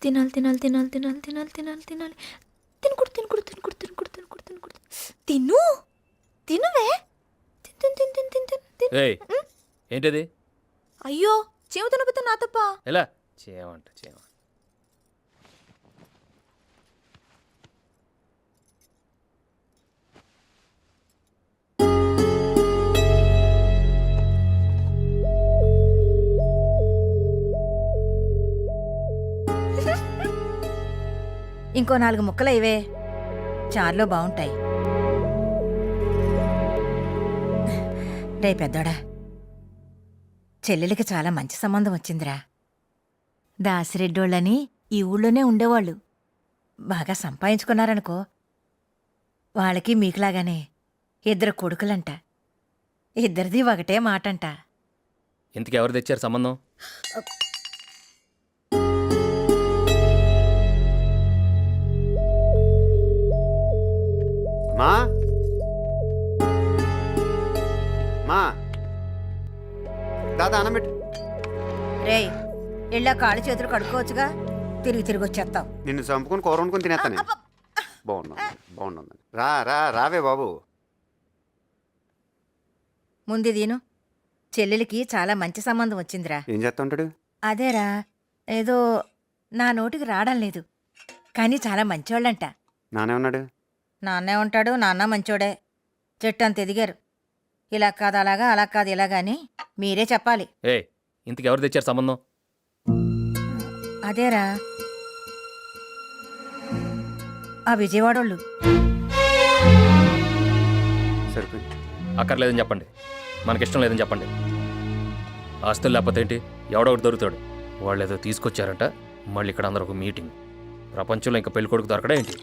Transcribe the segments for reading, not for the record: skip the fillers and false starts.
తినాలి తినాలి తినాలి తినాలి తినాలి తినాలి తినాలి తినకూడదు తినకూడదు తినకూడదు తినకూడదు తినకూడదు తినకూడదు తిను తినవే తిన్ తిన్ తిన్ తిన్ తిన్ తిన్ తిన్ ఏయ్ ఏంటది? అయ్యో చీమ తినకపోతే నా తప్ప. ఎలా చేయమంట చేయమ ఇంకో 4 ముక్కలు ఇవే చారులో బాగుంటాయి. రే పెద్దోడా, చెల్లెలికి చాలా మంచి సంబంధం వచ్చిందిరా. దాసిరెడ్డోళ్ళని ఈ ఊళ్ళోనే ఉండేవాళ్ళు. బాగా సంపాదించుకున్నారనుకో. వాళ్ళకి మీకులాగానే 2 కొడుకులంట. ఇద్దరిది ఒకటే మాటంట. ఇంతకు ఎవరు తెచ్చారు సంబంధం? మా మా దాదా అన్నం పెట్టు. రేయ్, ఇళ్ళ కాళ్ళు చేతులు కడుక్కోవచ్చుగా, తిరిగి వచ్చేస్తావు. నిన్ను చంపుకొని కూర వండుకొని తినేస్తాను. బాగున్నాను. రావే బాబు. ముందు దీను. చెల్లెలికి చాలా మంచి సంబంధం వచ్చిందిరా. ఏం చేస్తా ఉంటాడు? అదేరా, ఏదో నా నోటికి రావడం లేదు, కానీ చాలా మంచోళ్ళంట. నానే ఉన్నాడు. నాన్నే ఉంటాడు, నాన్న మంచోడే. చెట్టు అంత ఎదిగారు. ఇలా కాదు అలాగా, అలా కాదు ఇలాగాని మీరే చెప్పాలి. ఇంతకు ఎవరు తెచ్చారు సంబంధం? అదేరా, ఆ విజయవాడోళ్ళు. సరిపోయింది. అక్కర్లేదని చెప్పండి, మనకిష్టం లేదని చెప్పండి. ఆస్తులు లేకపోతే ఏంటి, ఎవడో ఒకటి దొరుకుతాడు. వాళ్ళు ఏదో తీసుకొచ్చారంట, మళ్ళీ ఇక్కడ అందరూ ఒక మీటింగ్. ప్రపంచంలో ఇంకా పెళ్లి కొడుకు దొరకడా ఏంటి?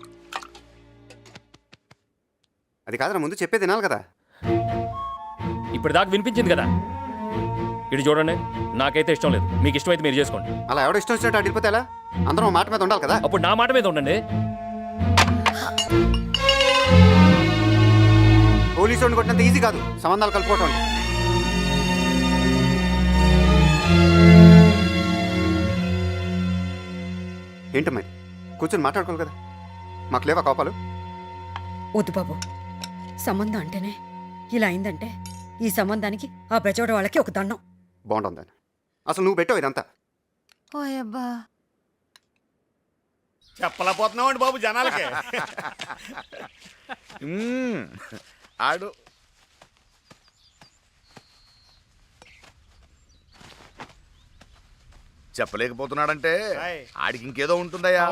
అది కాదురా, ముందు చెప్పే తినాలి కదా. ఇప్పుడు దాకా వినిపించింది కదా. ఇటు చూడండి, నాకైతే ఇష్టం లేదు. మీకు ఇష్టమైతే మీరు చేసుకోండి. అలా ఎవడో ఇష్టం వచ్చినట్టు అడిగిపోతే ఎలా? అందరం మాట మీద ఉండాలి కదా. అప్పుడు నా మాట మీద ఉండండి. పోలీసు వాడిని కొట్టినంత ఈజీ కాదు సంబంధాలు కలుపుకోవటం. ఏంటమ్మా కూర్చొని మాట్లాడుకోవాలి కదా. మాకు లేవా కోపాలు? వద్దు బాబు, సంబంధం అంటేనే ఇలా అయిందంటే ఈ సంబంధానికి ఆ ప్రచోడ వాళ్ళకి ఒక దండం. బాగుంటుందని అసలు నువ్వు పెట్టావు ఇదంతా. ఓయబ్బా, చెప్పలేకపోతున్నావు బాబు జనాలకి. ఆడు చెప్పలేకపోతున్నాడంటే ఆడికి ఇంకేదో ఉంటుందయ్యా.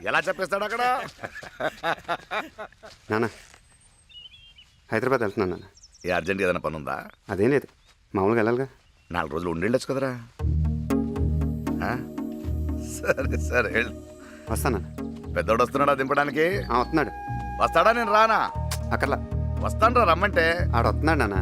ఎలా చెప్పేస్తాడు అక్కడ? నాన్న హైదరాబాద్ వెళ్తున్నాను నాన్న. ఏ అర్జెంట్ ఏదైనా పని ఉందా? అదేం లేదు, మామూలుగా వెళ్ళాలిగా. 4 రోజులు ఉండేళ్ళొచ్చు కదరా. సరే సరే వెళ్ళు. వస్తానా? పెద్దోడు వస్తున్నాడా దింపడానికి? వస్తున్నాడు. వస్తాడా? నేను రానా? అక్కర్లా, వస్తాను రా, రమ్మంటే. ఆడ వస్తున్నాడు నాన్న.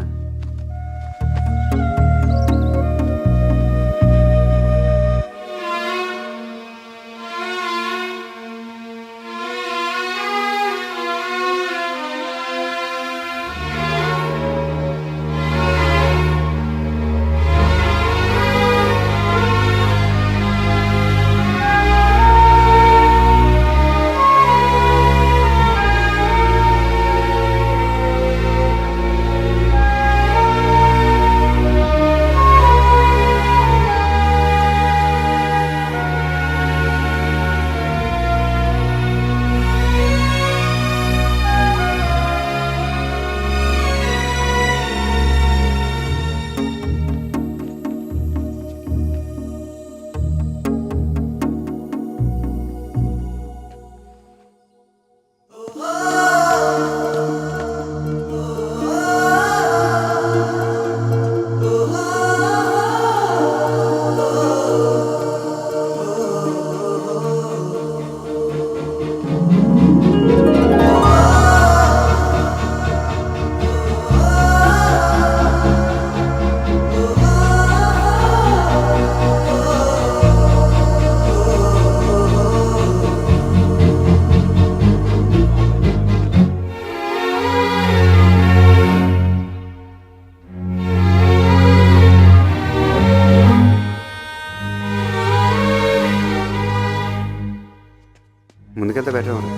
ముందుకెళ్తే బెటర్ ఉంది.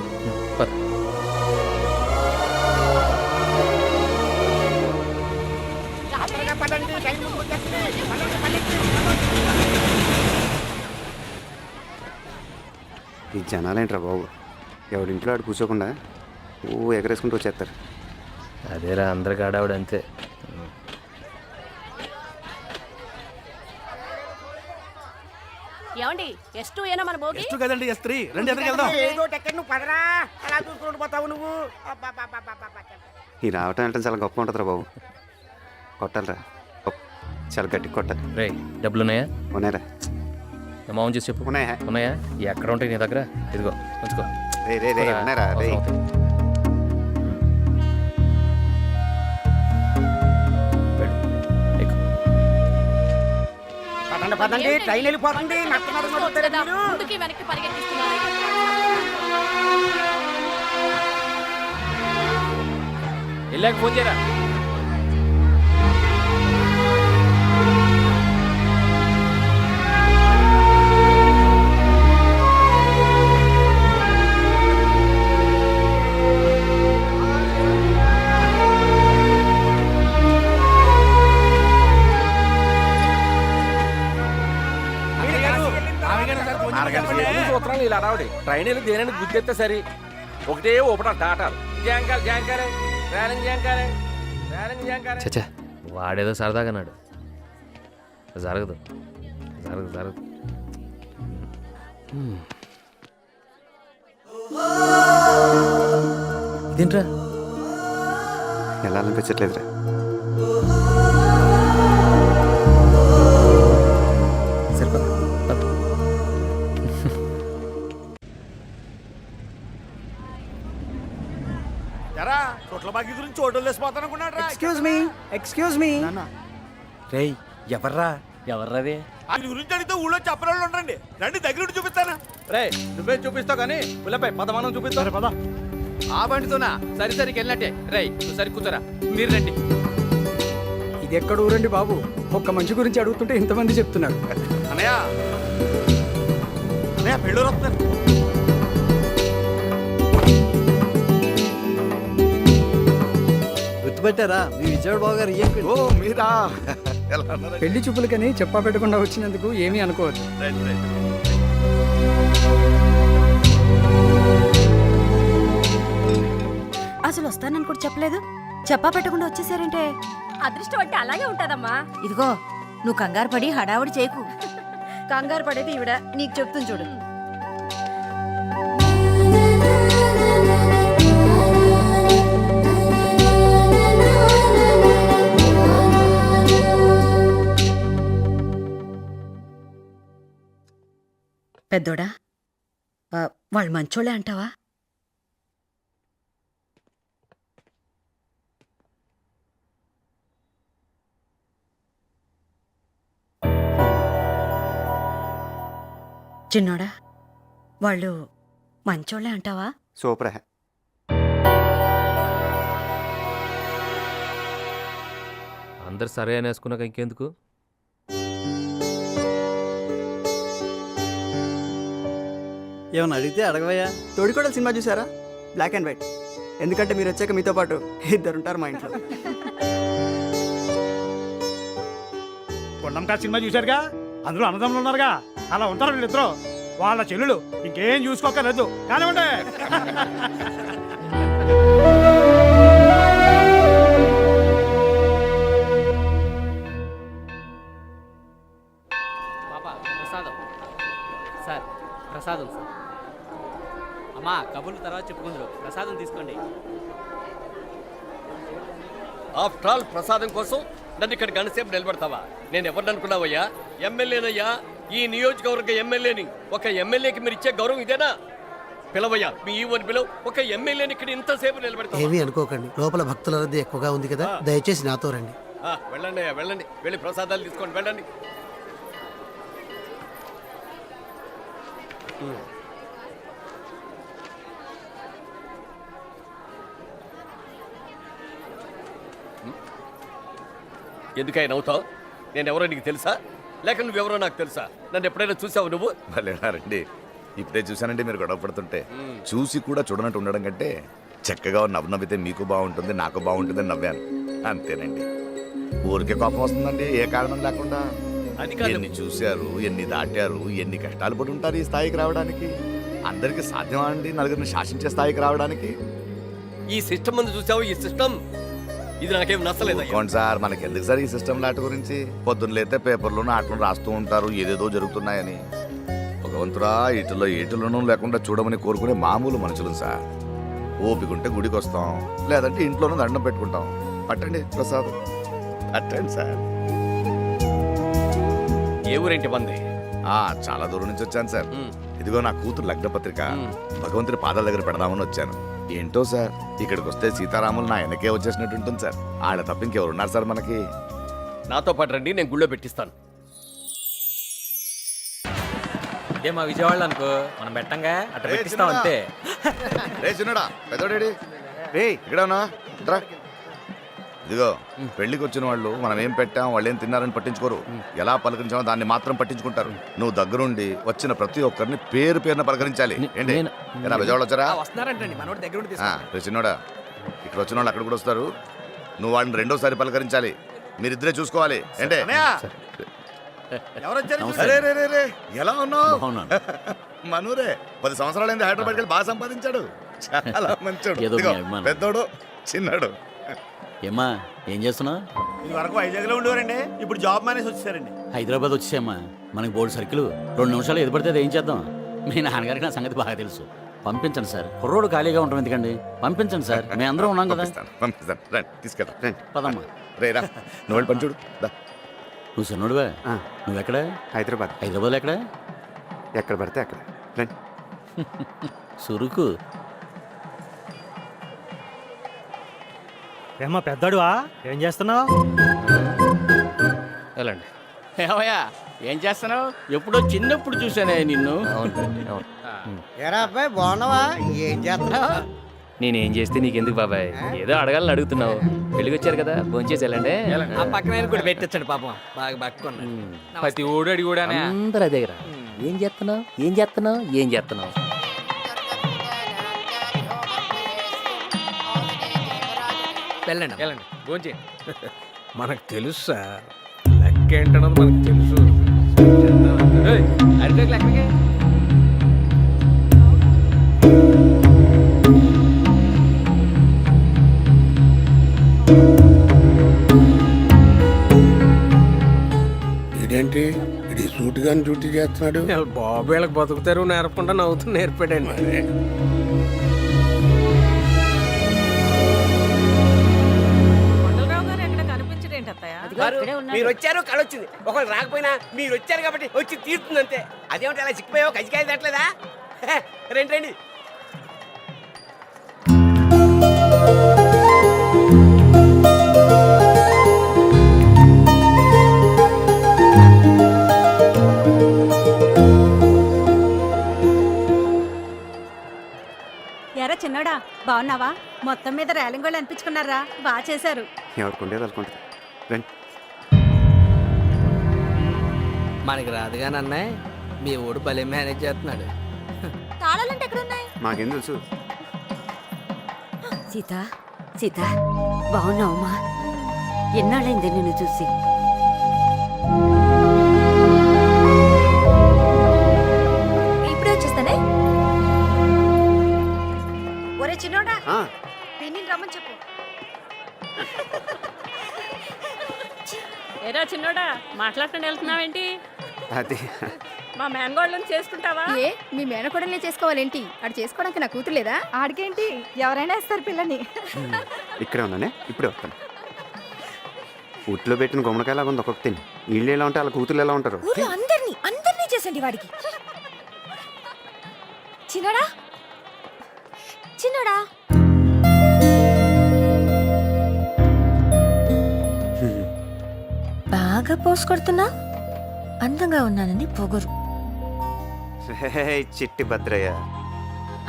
పద. ఈ జనాలేంట్రా బాబు, ఎవడింట్లో ఆడు కూర్చోకుండా ఎగరేసుకుంటూ వచ్చేస్తారు. అదేరా అందరికి ఆడావిడ అంతే. ఏమండి ఎస్2 ఏనా మన భోగి? ఎస్టు కదండి S3 రండి ఎదురుకి వెళ్దాం. ఏదో టెక్కర్ నువ్వు పదరా, అలా చూసుకుంటూ పోతావు నువ్వు. అబ్బబ్బబ్బబ్బబ్బ. ఈ రావటం అంటే చాలా గొప్ప ఉంటుందిరా బాబు. కొట్టాలిరా, చాలా గట్టి కొట్టాలి. రే డబ్బులు ఉన్నాయా? ఉన్నాయిరా, నా మామూలు చేసి చెప్పు. ఉన్నాయా? ఉన్నాయా? ఎక్కడ ఉంటాయి నీ దగ్గర? ఇదిగో ఉంచుకో. రే రే రే ఉన్నాయిరా రే. అవసరం అవుతాయి. వెళ్ళు. ఎక్కు. పదండి పదండి, ట్రైన్ వెళ్ళిపోతుంది. నడుస్తున్నారు నడుస్తారు కదా, మీరు. ముందుకి వెనక్కి పరిగెత్తిస్తున్నారు. వెళ్ళాక ఫోన్ చేయరా. సూత్రాలు ఇలా రావడి ట్రైన్ వెళ్ళి దేని గుర్తెత్తే సరి ఒకటే ఊపట దాటాలు జాంకాలు జాంకాలే రేలింగ్ జాంకాలే రేలింగ్ జాంకాలే. చచ్చా వాడేదో సరదాగా అన్నాడు. జరగదు జరగదు జరగదు. ఇదేంట్రా? వెళ్ళాలనిపించట్లేదురా. సరిపో. ఎరా చోట్ల బాగి గురించి చోటు లేసిపోతానుకున్నాడు రా. Excuse me. రేయ్ ఎవర్రా? ఎవర్రది? ఆయన గురించి అడిగితే ఊళ్ళో చెప్పరాళ్ళు ఉండండి. రండి దగ్గర ఉండి చూపిస్తాను. రే నువ్వే చూపిస్తావు కానీ పిల్లపై పదమానం చూపిస్తాను. పద. ఆ బండితోనా సరి సరికి వెళ్ళినట్టే. రై నువ్వు సరి కూర్చోరా, మీరు రండి. ఇది ఎక్కడ ఊరండి బాబు? ఒక్క మనిషి గురించి అడుగుతుంటే ఇంతమంది చెప్తున్నారు. అన్నయ్య అన్నయ్య పెళ్ళూరు వస్తున్నారు. గుర్తుపెట్టారా మీ విజయవాడ బాబు గారు? ఓ మీరా? ఎలా ఉన్నారు? పెళ్లి చూపులకని చెప్పా పెట్టకుండా వచ్చినందుకు ఏమీ అనుకోవద్దు. Right, right. అసలు వస్తానని కూడా చెప్పలేదు, చెప్పా పెట్టకుండా వచ్చేసారంటే. అదృష్టం అంటే అలాగే ఉంటదమ్మా. ఇదిగో నువ్వు కంగారు పడి హడావుడి చేయకు. కంగారు పడేది ఈవిడ, నీకు చెప్తుంది చూడు. పెద్దోడా, వాళ్ళు మంచోళ్ళే అంటావా? చిన్నోడా, వాళ్ళు మంచోళ్ళే అంటావా? సూపర్. అందరు సరే అనేసుకున్నాక ఇంకెందుకు? ఏమన్నా అడిగితే అడగవయ్యా. తోడికోడలు సినిమా చూసారా? Black and white. ఎందుకంటే మీరు వచ్చాక మీతో పాటు ఇద్దరుంటారు మా ఇంట్లో. కొండంకా సినిమా చూశారుగా, అందులో అన్నదమ్ములు ఉన్నారుగా, అలా ఉంటారు వీళ్ళిద్దరు. వాళ్ళ చెల్లెలు ఇంకేం చూసుకోకలేదు కానివ్వండి. పాప ప్రసాదం సార్, ప్రసాదం సార్. అమ్మా కబుర్లు తర్వాత చెప్పుకుందరు, ప్రసాదం తీసుకోండి. ఆఫ్టర్ ఆల్ ప్రసాదం కోసం నన్ను ఇక్కడ గంటసేపు నిలబడతావా? నేను ఎవరిని అనుకున్నావయ్యా? ఎమ్మెల్యేనయ్యా, ఈ నియోజకవర్గ ఎమ్మెల్యేని. ఒక ఎమ్మెల్యేకి మీరు ఇచ్చే గౌరవం ఇదేనా? పిలవయ్యా, మీ ఈవోని పిలవ. ఒక ఎమ్మెల్యేని ఇక్కడ ఇంతసేపు నిలబెడతావా? ఏమీ అనుకోకండి, లోపల భక్తుల రద్దీ ఎక్కువగా ఉంది కదా, దయచేసి నాతో రండి. వెళ్ళండి అయ్యా, వెళ్ళండి. వెళ్ళి ప్రసాదాలు తీసుకోండి, వెళ్ళండి. ఎందుకై నవ్వుతావు? నేను ఎవరో నీకు తెలుసా? లేక నువ్వెవరో నాకు తెలుసా? నన్ను ఎప్పుడైనా చూసావు నువ్వు? భలేనారండి, ఇప్పుడే చూశానండి మీరు గొడవ పడుతుంటే. చూసి కూడా చూడనట్టు ఉండడం కంటే చక్కగా నవ్వితే మీకు బాగుంటుంది, నాకు బాగుంటుంది అని నవ్వాను. అంతేనండి. ఊరికే కోపం వస్తుందండి ఏ కారణం లేకుండా. అది కాదు. ఎన్ని చూశారు, ఎన్ని దాటారు, ఎన్ని కష్టాలు పడి ఉంటారు ఈ స్థాయికి రావడానికి. అందరికీ సాధ్యమా అండి నలుగురిని శాసించే స్థాయికి రావడానికి? ఈ సిస్టమ్ ముందు చూసావు, ఈ సిస్టమ్ ఇది నాకేం నచ్చలేదు. అనుకోండి సార్, మనకి ఎందుకు సార్ ఈ సిస్టమ్ లాంటి గురించి? పొద్దున్న లేతే పేపర్లోనూ ఆటలు రాస్తూ ఉంటారు ఏదేదో జరుగుతున్నాయని. భగవంతుడా ఈటలోనూ లేకుండా చూడమని కోరుకునే మామూలు మనుషులు సార్. ఓపికంటే గుడికి వస్తాం, లేదంటే ఇంట్లోనూ దండం పెట్టుకుంటాం. పట్టండి ప్రసాదం, పట్టండి సార్. ఏ ఊరేంటి మంది? చాలా దూరం నుంచి వచ్చాను సార్. ఇదిగో నా కూతురు లగ్న పత్రిక భగవంతుడి పాదాల దగ్గర పెడదామని వచ్చాను. ఏంటో సార్, ఇక్కడికి వస్తే సీతారాములు నా వెనకే వచ్చేసినట్టు ఉంటుంది సార్. ఆడ తప్ప ఇంకెవరున్నారు సార్ మనకి? నాతో పాటు రండి, నేను గుళ్ళో పెట్టిస్తాను. ఇదే మా విజయవాడలో అనుకో, మనం పెట్టంగా అట్లా పెట్టిస్తాం అంతే. రే చిన్నడా, పెద్దోడేడి? రే ఇక్కడ ఉన్నా రా. ఇదిగో పెళ్లికి వచ్చిన వాళ్ళు మనం ఏం పెట్టాం, వాళ్ళు ఏం తిన్నారని పట్టించుకోరు. ఎలా పలకరించామో దాన్ని మాత్రం పట్టించుకుంటారు. నువ్వు దగ్గరుండి వచ్చిన ప్రతి ఒక్కరిని పేరు పేరున పలకరించాలి. ఏంటి ఎలా విజయవాడ వచ్చారా? వస్తున్నారంటండి మనోడి దగ్గర ఉండి రే చిన్నోడా, ఇక్కడ వచ్చిన వాళ్ళు అక్కడ కూడా వస్తారు. నువ్వు వాళ్ళని రెండోసారి పలకరించాలి. మీరిద్దరే చూసుకోవాలి. ఏంటి ఎలా ఉన్నావు? మనూరే 10 సంవత్సరాలైంది హైదరాబాద్కి వెళ్ళి బాగా సంపాదించాడు. చాలా మంచోడు. ఇదిగో, పెద్దోడు చిన్నాడు. ఏమ్మా ఏం చేస్తున్నావు? ఇది వరకు వైజాగ్లో ఉండేవారండి, ఇప్పుడు జాబ్ మానేసి వచ్చేసారండి. హైదరాబాద్ వచ్చేసామ్మా, మనకి బోర్డు సర్కిల్ 2 నిమిషాలు ఎదు పడితే అది ఏం చేద్దాం. మీ నాన్నగారికి నా సంగతి బాగా తెలుసు. పంపించండి సార్, కుర్రోడు ఖాళీగా ఉంటాం ఎందుకండి, పంపించండి సార్, మేము అందరం ఉన్నాం కదా. పంపిస్తాను రండి, తీసుకెళ్తాం రండి. పదమ్మా. రేరా నువ్వు వెళ్ళి పని చూడు. నువ్వు చిన్నోడువా? నువ్వెక్కడ? హైదరాబాద్లో ఎక్కడ? ఎక్కడ పడితే అక్కడ రండి. సురుకు. ఏమా పెద్దోడువా, ఏం చేస్తున్నావు? వెళ్ళండి. ఏమయ్యా ఏం చేస్తున్నావు? ఎప్పుడో చిన్నప్పుడు చూసానే నిన్ను. ఏరా అబ్బాయి బాగున్నావా, ఏం చేస్తున్నావు? నేనేం చేస్తే నీకెందుకు బాబాయ్, ఏదో అడగాలని అడుగుతున్నావు. పెళ్ళికి వచ్చారు కదా, భోంచేసి వెళ్ళండి. ఆ పక్కన కూడా పెట్టించండి పాపం, బాగా పట్టుకున్నాడు. ప్రతి ఓడు అడిగి కూడా అందరూ అదే కదా. ఏం చేస్తున్నావు, ఏం చేస్తున్నావు, ఏం చేస్తున్నావు? వెళ్ళండి వెళ్ళండి భోంచేయండి. మనకు తెలుసు సార్, లెక్క ఏంటన్నది మనకు తెలుసు. అడిగే లెక్కకే ఇదేంటి ఇది సూట్ గాని డ్యూటీ చేస్తున్నాడు? బాబు వీళ్ళకి బతుకుతారు నేర్పకుండా నవ్వుతూ నేర్పాడండి. మీరు వచ్చారు కళొచ్చింది, ఒకళ్ళు రాకపోయినా మీరు వచ్చారు కాబట్టి వచ్చి తీరుతుంది అంతే. అదేమిటి అలా చిక్కిపోయావు, కజికాయ తట్టలేదా? రండి రండి. ఎరా చిన్నోడా, బాగున్నావా? మొత్తం మీద రేలింగ్ వాళ్ళు అనిపించుకున్నారా? బాగా చేశారు. ఎవరికి ఉండేది అనుకుంటారు. రండి. మనకి రాదుగాని అన్నయ్య, మీ ఊడు భలే మేనేజ్ చేస్తున్నాడు. తాళాలంటే ఎక్కడ ఉన్నాయి? మాకేం తెలుసు. సీత సీత బాగున్నావమ్మా? ఎన్నాళ్ళైంది నిన్ను చూసి. ఇప్పుడే వచ్చేస్తానే. ఒరే చిన్నోడా, ఆ, పిన్నిని రమ్మని చెప్పు. ఏరా చిన్నోడా, మాట్లాడుకుని వెళ్తున్నావేంటి? అది మా మేనగోళ్ళని చేసుకుంటావా? ఏ మీ మేనకోడల్ని చేసుకోవాలేంటి? ఆడు చేసుకోవడానికి నా కూతురు లేదా? ఆడికేంటి, ఎవరైనా ఇస్తారు పిల్లని. ఇక్కడే ఉన్నానే, ఇప్పుడే వస్తాను. ఉట్లో పెట్టిన గుమ్మడికాయలాగా ఉంది ఒక్కొక్క తిని. వీళ్ళు ఎలా ఉంటారు, వాళ్ళ కూతురు ఎలా ఉంటారు? ఊర్లో అందరినీ చేసండి వాడికి. చిన్నోడా చిన్నోడా, బాగా పోసు కొడుతున్నా. అందంగా ఉన్నానని పొగరు. చిట్టి భద్రయ్య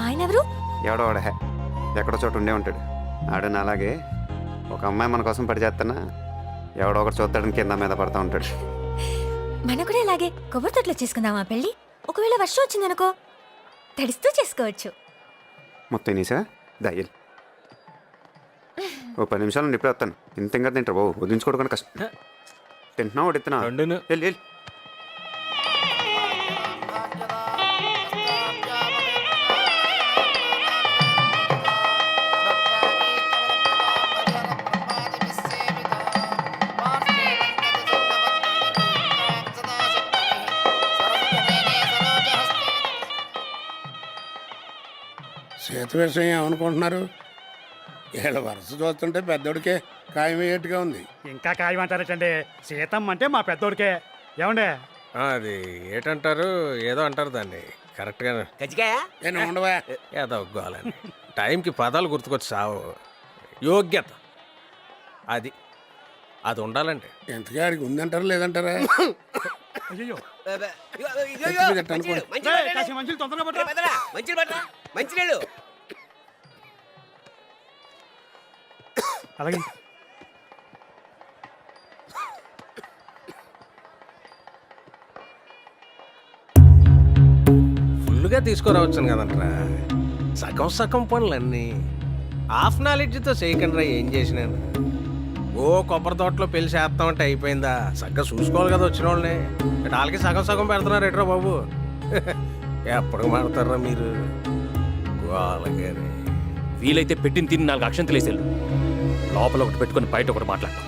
ఆయన ఎవరు? ఎవడో వాడే ఎక్కడో చోట ఉండే ఉంటాడు. ఆడు అలాగే ఒక అమ్మాయి మన కోసం పడి చేస్తున్నా ఎవడో ఒకటి చూస్తాడని కింద మీద పడతా ఉంటాడు. మన కూడా ఇలాగే కొబ్బరి తొట్లో చేసుకుందామా పెళ్ళి? ఒకవేళ వర్షం వచ్చిందనుకో తడిస్తూ చేసుకోవచ్చు. మొత్తం నీసా దయ్యలు ఓ 10 నిమిషాలు నిప్పుడే వస్తాను. ఇంత ఇంకా తింటారు బాబు, వదిలించుకోవడం కష్టం. తింటున్నావు వడిస్తున్నా రెండును. వెళ్ళి సీత విషయం ఏమనుకుంటున్నారు? వీళ్ళ వరుస చూస్తుంటే పెద్దోడికే ఖాయమయ్యేట్టుగా ఉంది. ఇంకా ఖాయమంటారటండి, సీతమ్మ అంటే మా పెద్దోడికే. ఏమండే అది ఏంటంటారు, ఏదో అంటారు దాన్ని కరెక్ట్గా. నేను ఉండవా? ఏదో ఒగ్గాలని టైంకి పదాలు గుర్తుకొచ్చి సావు. యోగ్యత అది అది ఉండాలండి. ఎంతగాడికి ఉందంటారా లేదంటారా? అయ్యో ఎత్తి మీద ఎట్ట అనుకోండి. మంచి తొందరగా మంచినీళ్ళు అలాగే. ఫుల్గా తీసుకురావచ్చును కదంట్రా. సగం సగం పనులన్నీ హాఫ్ నాలెడ్జ్తో చేయకండి రా. ఏం చేసినాను ఓ కొబ్బరి తోటలో పెళ్లి చేస్తామంటే అయిపోయిందా? సగ్గా చూసుకోవాలి కదా వచ్చిన వాళ్ళని. వాళ్ళకి సగం సగం పెడుతున్నారు ఎట్రా బాబు. ఎప్పుడు మాడతారా మీరు? వాళ్ళగానే వీలైతే పెట్టిన తిని 4 అక్షంతలు వేసేళ్ళు. లోపల ఒకటి పెట్టుకొని బయట ఒకటి మాట్లాడతాం.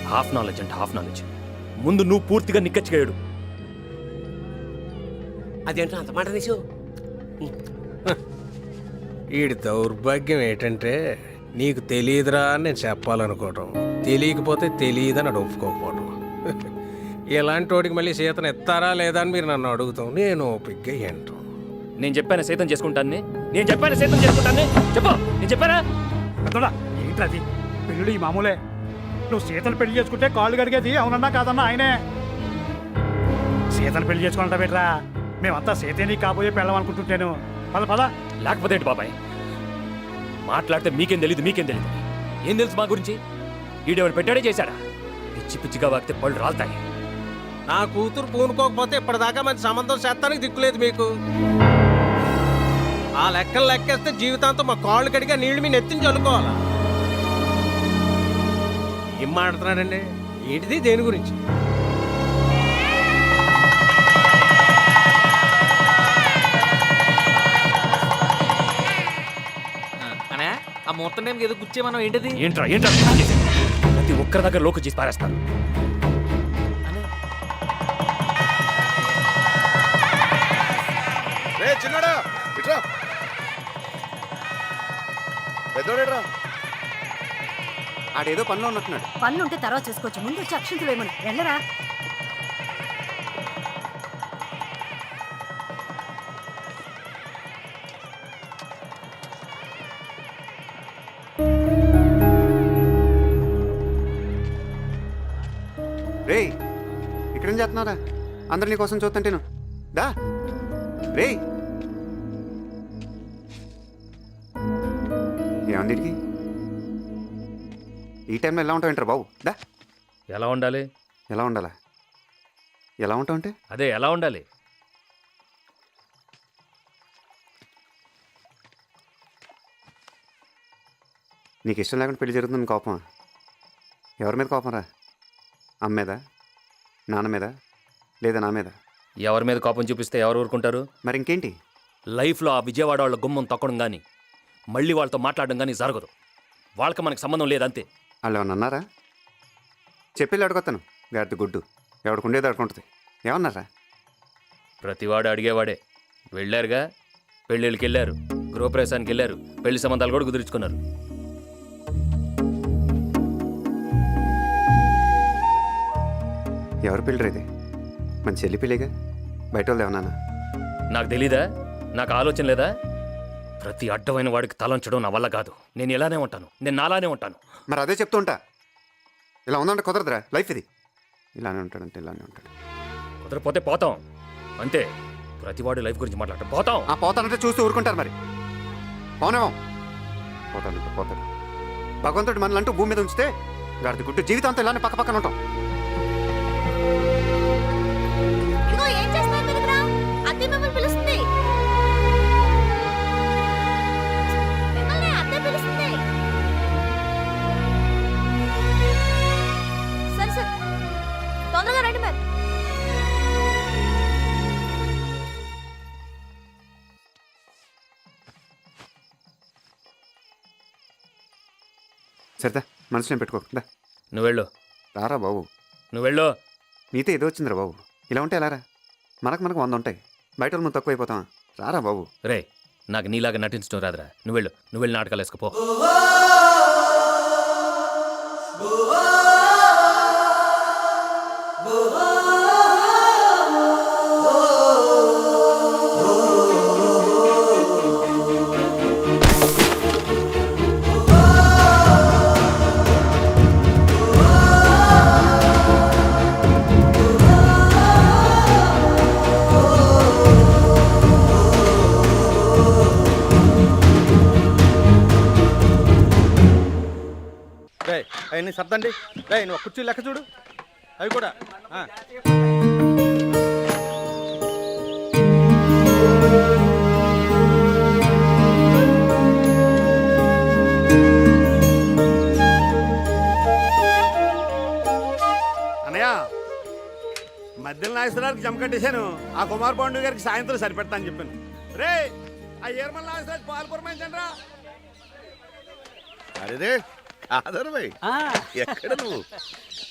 హాఫ్ నాలెడ్జ్ అంటే హాఫ్ నాలెడ్జ్. ముందు నువ్వు పూర్తిగా నిక్కచ్చిగాడు. అదేంటో అంత మాట తీసు. వీడి దౌర్భాగ్యం ఏంటంటే నీకు తెలియదురా అని నేను చెప్పాలనుకోవటం, తెలియకపోతే తెలియదని అడు ఒప్పుకోకపోవటం. ఇలాంటి వాడికి మళ్ళీ సీతను ఎత్తారా లేదా అని మీరు నన్ను అడుగుతాం. నేను ఓపిగ్గా ఏంటో. నేను చెప్పాను సైతం చేసుకుంటాను. నేను చెప్పాను సైతం చేసుకుంటాను. చెప్పు, నేను చెప్పానా? పెద్దోడా ఏంటి అది? పెళ్ళి ఈ మామూలే. నువ్వు సీతను పెళ్లి చేసుకుంటే కాళ్ళు కడిగేది అవునన్నా కాదన్నా ఆయనే. సీతను పెళ్లి చేసుకుంటా బెట్రా. మేమంతా సీతని కాబోయే పెళ్ళం అనుకుంటుంటాను. పద పద. లేకపోతే ఏంటి బాబాయ్? మాట్లాడితే మీకేం తెలీదు, మీకేం తెలీదు. ఏం తెలుసు మా గురించి? ఈడెవరు పెట్టాడే చేశాడా? పిచ్చి పిచ్చిగా వాగితే పళ్ళు రాలుతాయి. నా కూతురు పూనుకోకపోతే ఇప్పటిదాకా మంచి సంబంధం చేస్తానికి దిక్కులేదు మీకు. ఆ లెక్కలు లెక్కేస్తే జీవితాంతం మా కాళ్ళు కడిగా నీళ్లు మీ నెత్తిని చల్లుకోవాలా? ఏం మాట్లాడుతున్నాడండి? ఏంటిది? దేని గురించి? ఆ మొత్తం టైంకి ఏదో గుచ్చేమన్నా ఏంటిది? ఏంట్రా ఏంట్రా ప్రతి ఒక్కరి దగ్గర లోకు చేసి పారేస్తాను. చిన్నడా ఇట్రా, పెద్దోడేట్రా? ఆడేదో పనిలో ఉన్నట్టున్నాడు. పనులు ఉంటే తర్వాత చూసుకోవచ్చు. ముందు వచ్చి అక్షంతులు ఏమని వెళ్ళరా. రే ఇక్కడేం చేస్తున్నారా? అందరు నీ కోసం చూస్తుంటేను. దా రే. ఏమంది వీడికి? ఈ టైంలో ఎలా ఉంటావు ఏంటారు బాబు? దా. ఎలా ఉండాలి? ఎలా ఉండాలా? ఎలా ఉంటావు అంటే అదే ఎలా ఉండాలి? నీకు ఇష్టం లేకుండా పెళ్లి జరుగుతుంది కోపమా? ఎవరి మీద కోపం రా? అమ్మ మీద, నాన్న మీద, లేదా నా మీద? ఎవరి మీద కోపం చూపిస్తే ఎవరు ఊరుకుంటారు? మరి ఇంకేంటి? లైఫ్లో ఆ విజయవాడ వాళ్ళ గుమ్మం తొక్కడం కానీ మళ్ళీ వాళ్ళతో మాట్లాడడం కానీ జరగదు. వాళ్ళకి మనకు సంబంధం లేదంతే. వాళ్ళు ఏమన్నా అన్నారా? చెప్పేళ్ళు అడుగుతాను. గాడిద గుడ్డు ఎవడుకుండేది అడుకుంటుంది. ఏమన్నారా? ప్రతివాడు అడిగేవాడే. వెళ్ళారుగా, పెళ్ళిళ్ళకి వెళ్ళారు, గృహప్రవేశానికి వెళ్ళారు, పెళ్లి సంబంధాలు కూడా కుదుర్చుకున్నారు. ఎవరు పెళ్ళిరేది? మన చెల్లి పెళ్ళిగా, బయట వాళ్ళు ఏమన్నా? నాకు తెలీదా? నాకు ఆలోచన లేదా? ప్రతి అడ్డమైన వాడికి తలంచడం నా వల్ల కాదు. నేను ఇలానే ఉంటాను, నేను నాలానే ఉంటాను. మరి అదే చెప్తూ ఉంటా. ఇలా ఉందంటే కుదరదురా లైఫ్ ఇది. ఇలానే ఉంటాడంటే ఇలానే ఉంటాడు. కుదరపోతే పోతాం అంతే. ప్రతివాడు లైఫ్ గురించి మాట్లాడటం పోతాం. ఆ పోతానంటే చూస్తూ ఊరుకుంటారు. మరి పోనేమో పోతానంటే పోతాడు. భగవంతుడు మనల్ని అంటూ భూమి మీద ఉంచితే గాడిద గుడ్డు జీవితంతో ఇలానే పక్క పక్కన ఉంటాం. ఇదిగో ఏం చేస్తున్నారు? అత్తే మిమ్మల్ని పిలుస్తుంది. సరేదా మనసులో పెట్టుకోకుండా నువ్వు వెళ్ళు, రారా బాబు. నువ్వు వెళ్ళు. మీతో ఏదో వచ్చిందిరా బాబు. ఇలా ఉంటే ఎలా రా? మనకు 100 ఉంటాయి, బయట వాళ్ళు మనం తక్కువ అయిపోతాం. రారా బాబు. రే, నాకు నీలాగా నటించడం రాదురా. నువ్వు వెళ్ళి నాటకాలు వేసుకుపో. అవన్నీ సర్దండి. రే నువ్వు కుర్చీ లెక్క చూడు, అవి కూడా. అన్నయ్య, మధ్యలో నాగేశ్వరరావుకి జమ కట్టేశాను. ఆ కుమార్ పాండు గారికి సాయంత్రం సరిపెడతా అని చెప్పాను. రే ఆ ఏర్మల్ నాగేశ్వరరావు పాలు పురమాయించండి రా. అరేరే ఆదరవై, ఎక్కడ నువ్వు?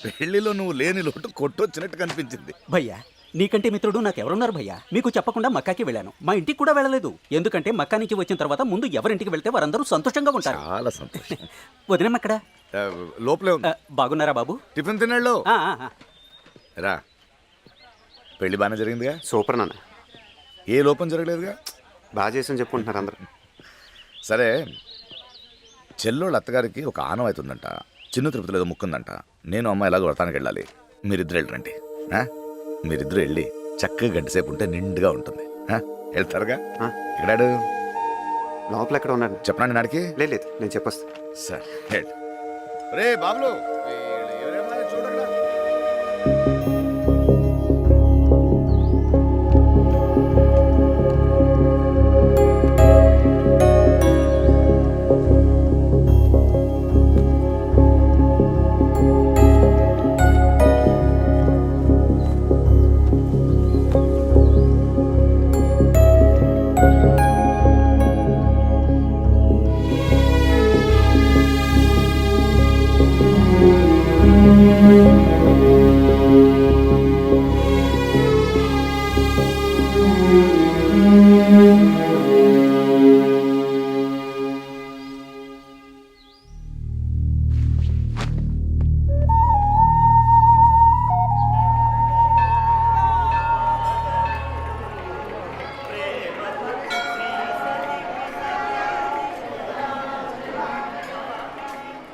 పెళ్లిలో నువ్వు లేని లోటు కొట్టొచ్చినట్టు కనిపించింది. భయ్యా, నీకంటే మిత్రుడు నాకెవరున్నారు భయ్యా? మీకు చెప్పకుండా మక్కాకి వెళ్ళాను. మా ఇంటికి కూడా వెళ్ళలేదు, ఎందుకంటే మక్కా నుంచి వచ్చిన తర్వాత ముందు ఎవరింటికి వెళ్తే వారందరూ సంతోషంగా ఉంటారు. చాలా సంతోషం. వదిలేం అక్కడ లోపలే ఉంది. బాగున్నారా బాబు? టిఫిన్ తిన్నాళ్ళు రా. పెళ్లి బాగానే జరిగిందిగా? సూపర్ నాన్న. ఏ లోపం జరగలేదుగా? బాగా చేసాను చెప్పుకుంటున్నారు అందరూ. సరే, చెల్లోళ్ళ అత్తగారికి ఒక ఆనం అవుతుందంట, చిన్న తిరుపతిలో ఏదో ముక్కుందంట. నేను అమ్మాయి ఎలాగో వ్రతానికి వెళ్ళాలి. మీరిద్దరు వెళ్ళరండి. మీరిద్దరు వెళ్ళి చక్కగా గంటసేపు ఉంటే నిండుగా ఉంటుంది. వెళ్తారుగా? ఎక్కడాడు? లోపల ఎక్కడ ఉన్నాడు చెప్పనండి. నాడికి లేదు, నేను చెప్పొస్తా. సరే రే బాబులు చూడరా.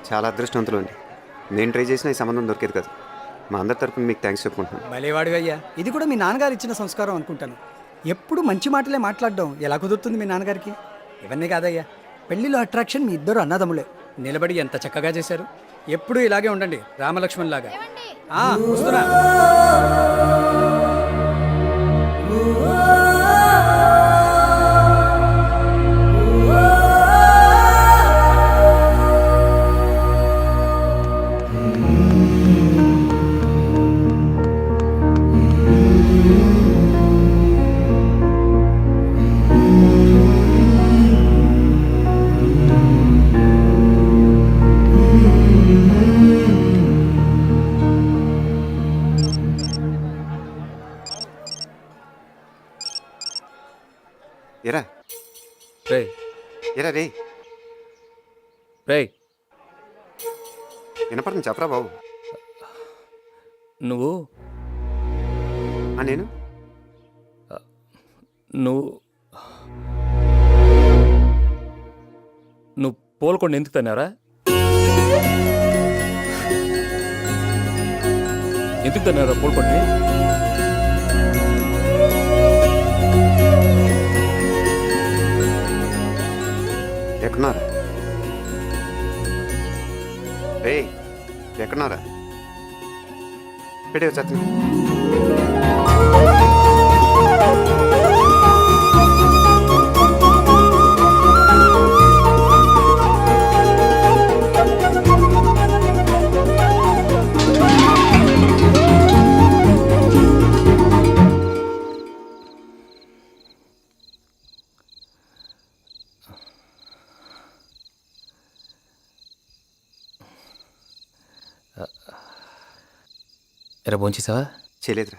చాలా అదృష్టవంతులు అండి. నేను ట్రై చేసిన ఈ సంబంధం దొరికేది కదా. మా అందరి తరపున మీకు థ్యాంక్స్ చెప్పుకుంటున్నాను. భలేవాడు అయ్యా. ఇది కూడా మీ నాన్నగారు ఇచ్చిన సంస్కారం అనుకుంటాను. ఎప్పుడు మంచి మాటలే మాట్లాడడం ఎలా కుదురుతుంది మీ నాన్నగారికి? ఇవన్నీ కాదయ్యా, పెళ్లిలో అట్రాక్షన్ మీ ఇద్దరు అన్నదమ్ములే. నిలబడి ఎంత చక్కగా చేశారు. ఎప్పుడు ఇలాగే ఉండండి, రామలక్ష్మణ్ లాగా. వస్తున్నా. ఎరా రే ఎరా రే రే, వినపడుతుంది చెప్పరా బాబు. నువ్వు నేను నువ్వు నువ్వు పోల్కొండ ఎందుకు తన్నారా? ఎందుకు తన్నారా పోల్కొండని? ఎక్కడున్నారా రే? ఎక్కడున్నారా? పెడే వచ్చేస్తున్నా. ఎరా భోంచేసావా? చేయలేదురా,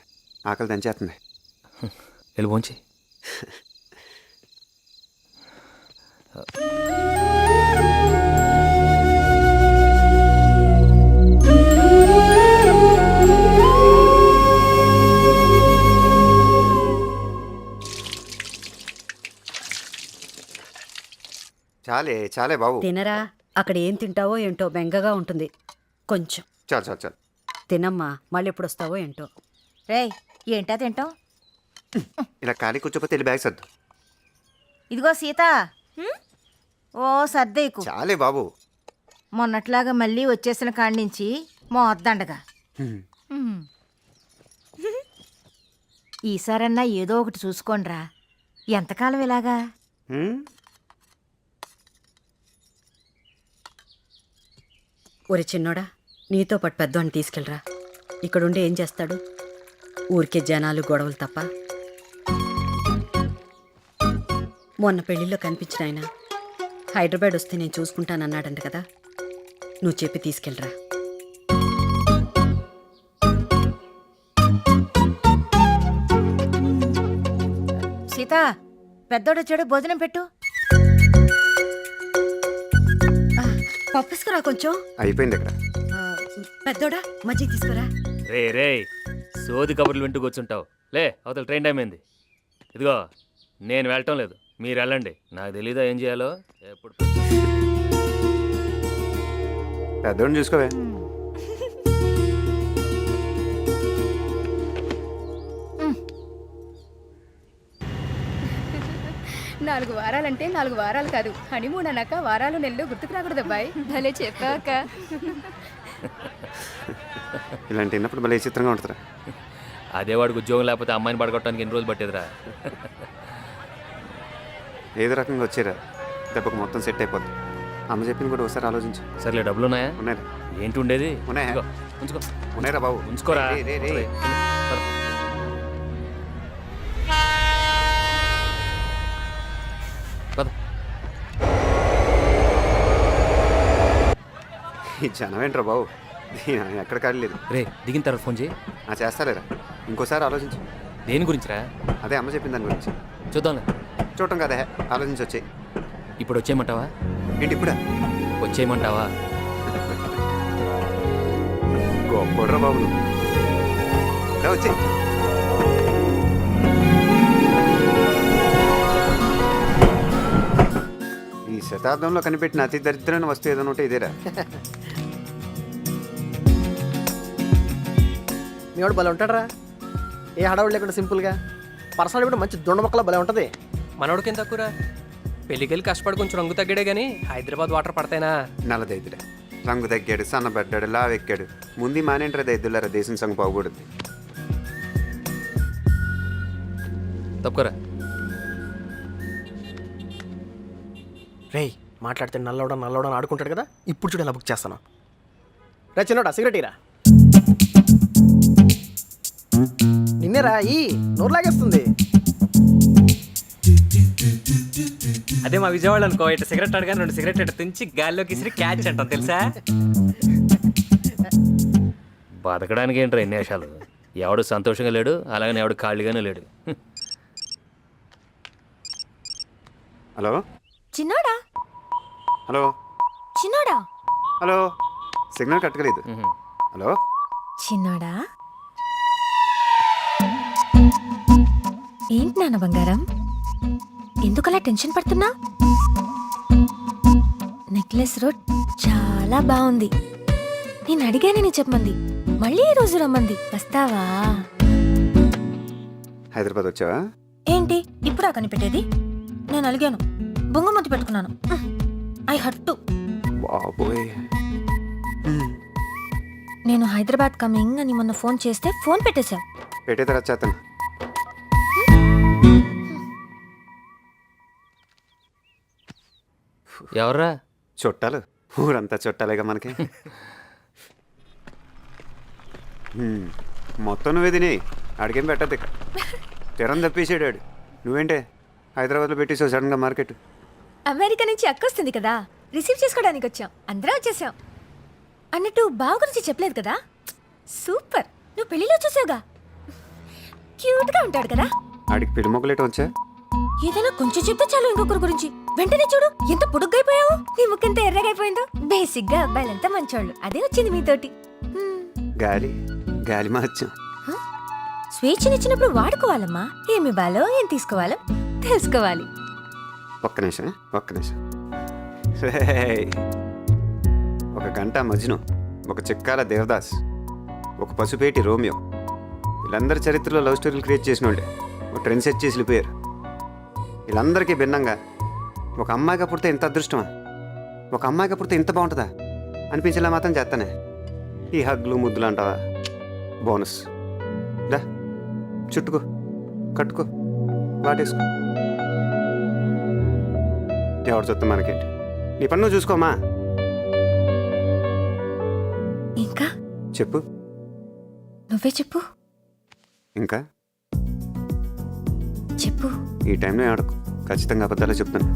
ఆకలి దంచేస్తుంది. వెళ్ళి భోంచి. చాలే బాబు. తినరా, అక్కడ ఏం తింటావో ఏంటో బెంగగా ఉంటుంది. కొంచెం చాలు. తినమ్మా, మళ్ళీ ఎప్పుడు వస్తావో ఏంటో. రేయ్, ఏంటా తింటాం? ఇలా ఖాళీ కూర్చోపోతే వెళ్ళి బ్యాగ్ సర్దు. ఇదిగో సీత, ఓ సర్దేకు. చాలే బాబు. మొన్నట్లాగా మళ్ళీ వచ్చేసిన కాడి నుంచి మోద్దండగా. ఈసారన్నా ఏదో ఒకటి చూసుకోండిరా. ఎంతకాలం ఇలాగా? ఒరి చిన్నోడా, నీతో పాటు పెద్దవాడిని తీసుకెళ్ళరా. ఇక్కడుండి ఏం చేస్తాడు? ఊరికే జనాలు గొడవలు తప్ప. మొన్న పెళ్లిలో కనిపించిన ఆయన హైదరాబాద్ వస్తే నేను చూసుకుంటానన్నాడంట కదా, నువ్వు చెప్పి తీసుకెళ్ళరా. సీత, పెద్దోడొచ్చాడు, భోజనం పెట్టు. పప్పుసుకురా కొంచెం. అయిపోయింది ఇక్కడ. పెద్దోడా, మజ్జిగ తీసుకురా. రే సోది కబుర్లు వింటూ కూర్చుంటావు. లే, అవతల ట్రైన్ టైం అయింది. ఇదిగో, నేను వెళ్ళటం లేదు, మీరు వెళ్ళండి. నాకు తెలీదా ఏం చేయాలో. ఎప్పుడు పెద్దోడిని చూసుకోవే. నాలుగు వారాలంటే 4 వారాలు కాదు, హనీమూన్ అన్నాక వారాలు నెలలు గుర్తుకు రాకూడదు అబ్బాయి. భలే చెప్పాక. ఇలాంటి విన్నప్పుడు భలే చిత్రంగా ఉంటుందిరా. అదే వాడికి ఉద్యోగం లేకపోతే అమ్మాయిని పడగొట్టడానికి ఎన్ని రోజులు పట్టేదిరా. ఏదో రకంగా వచ్చేరా, దెబ్బకు మొత్తం సెట్ అయిపోద్ది. అమ్మ చెప్పింది కూడా ఒకసారి ఆలోచించు. సర్లే, డబ్బులు ఉన్నాయా? ఉన్నాయిరా. ఏంటి ఉండేది? ఉన్నాయా? ఇదిగో, ఉంచుకో. ఉన్నాయిరా బాబు. ఉంచుకోరా. రే. పద. ఈ జనం ఏంట్రా బాబు, ఎక్కడ ఖాళీ లేదు. రే, దిగిన తర్వాత ఫోన్ చేయి. చేస్తాలేరా, ఇంకోసారి ఆలోచించు. దేని గురించిరా? అదే అమ్మ చెప్పిన దాని గురించి. చూద్దాంలే. చూడటం కదా, ఆలోచించి వచ్చాయి. ఇప్పుడు వచ్చేయమంటావా? ఏంటి ఇప్పుడా? వచ్చేయమంటావా? గొప్పడ్రా బాబు నువ్వు. వచ్చే ఈ శతాబ్దంలో కనిపెట్టిన అతి దరిద్రమైన వస్తువు ఏదైనా ఉంటే ఇదేరా. మీ వాడు భలే ఉంటాడరా, ఏ హడావుడు లేకుండా సింపుల్గా. పర్సనల్ కూడా మంచి దొండమొక్కల భలే ఉంటుంది. మనోడికి ఎంత తక్కువరా? పెళ్ళికెళ్ళి కష్టపడి కొంచెం రంగు తగ్గాడే కానీ హైదరాబాద్ వాటర్ పడతాయినా? నల్లదైతురా, రంగు తగ్గాడు, సన్నబడ్డాడు, లావెక్కాడు. ముందు మానేంట్రా దైద్యులారా, దేశం సంగ పోకూడదు. తప్పుకోరా. రేయ్, మాట్లాడితే నల్లవడం ఆడుకుంటాడు కదా, ఇప్పుడు చూడు ఎలా బుక్ చేస్తాను. రే చిన్నోడా, సిగరెట్ ఇరా. నిన్నేరా ఈ నోరు లాగేస్తుంది. అదే మా విజయవాడ అనుకో, ఇటు సిగరెట్ అడగానే 2 సిగరెట్ ఇటు తుంచి గాల్లోకి ఇసిరి క్యాచ్ అంటాం తెలుసా? బతకడానికి ఏంట్రా ఎన్ని వేషాలు? ఎవడు సంతోషంగా లేడు, అలాగని ఎవడు ఖాళీగానే లేడు. హలో చిన్నోడా, హలో చిన్నోడా, హలో, సిగ్నల్ కట్టలేదు. హలో చిన్నోడా. ఏంటి నాన్న బంగారం, ఎందుకలా టెన్షన్ పడుతున్నా? నెక్లెస్ రోడ్ చాలా బాగుంది. నేను అడిగానని చెప్పమంది, మళ్ళీ ఈ రోజు రమ్మంది. వస్తావా? హైదరాబాద్ వచ్చావా? ఏంటి ఇప్పుడు కనిపెట్టేది? నేను అలిగాను, బొంగమతి పెట్టుకున్నాను. I hurt. బాబోయ్, నేను హైదరాబాద్ కమింగ్ అని మొన్న ఫోన్ చేస్తే ఫోన్ పెట్టేశావు. పెట్టే తర్వాత చేస్తాను. ఎవర్రా? చుట్టాలు, ఊరంతా చుట్టాలేగా మనకి. మొత్తం నువ్వే తిని అడిగేం పెట్టద్దు. ఇక్కడ తిరం తప్పేసాడు. నువ్వేంటే హైదరాబాద్లో పెట్టేసావు సడన్గా మార్కెట్. అమెరికా నుంచి అక్కొస్తుంది కదా, రిసీవ్ చేసుకోవడానికి వచ్చాం. అందరూ వచ్చేసాం. అన్నట్టు బావ గురించి చెప్పలేదు కదా? సూపర్. నువ్వు పెళ్లిలో చూసావుగా, క్యూట్ గా ఉంటాడు కదా. ఆడికి పెళ్లి మొక్కలేట వచ్చా. ఏదైనా కొంచెం చెప్తే చాలు ఇంకొకరి గురించి. వెంటనే చూడు ఎంత పొడుగ్గైపోయావు, నీ ముక్కెంత ఎర్రగైపోయిందో. బేసిక్ గా అబ్బాయిలంతా మంచోళ్ళు, అదే వచ్చింది మీతోటి. గాలి గాలి మార్చాం. స్వేచ్ఛనిచ్చినప్పుడు వాడుకోవాలమ్మా. ఏమి ఇవ్వాలో ఏం తీసుకోవాలో తెలుసుకోవాలి. ఒక్క నిమిషం. రేయ్. ఒక గంట మజ్ను, ఒక చిక్కాల దేవదాస్, ఒక పసుపేటి రోమియో, వీళ్ళందరి చరిత్రలో లవ్ స్టోరీలు క్రియేట్ చేసిన వాళ్ళే ఒక ట్రెండ్ సెట్ చేసి వెళ్ళిపోయారు. వీళ్ళందరికీ భిన్నంగా ఒక అమ్మాయిగా పుడితే ఇంత అదృష్టమా, ఒక అమ్మాయిగా పుడితే ఇంత బాగుంటుందా అనిపించేలా మాత్రం చేస్తానే. ఈ హగ్లు ముద్దులు అంటావా బోనస్. దా చుట్టుకో, కట్టుకో, వాటేసుకో. ఎవరు చూస్తా మనకేంటి, నీ పన్ను చూసుకోమా. ఇంకా చెప్పు. నువ్వే చెప్పు. ఇంకా చెప్పు. ఈ టైంలో ఆడకు, ఖచ్చితంగా అబద్ధాలే చెప్తాను.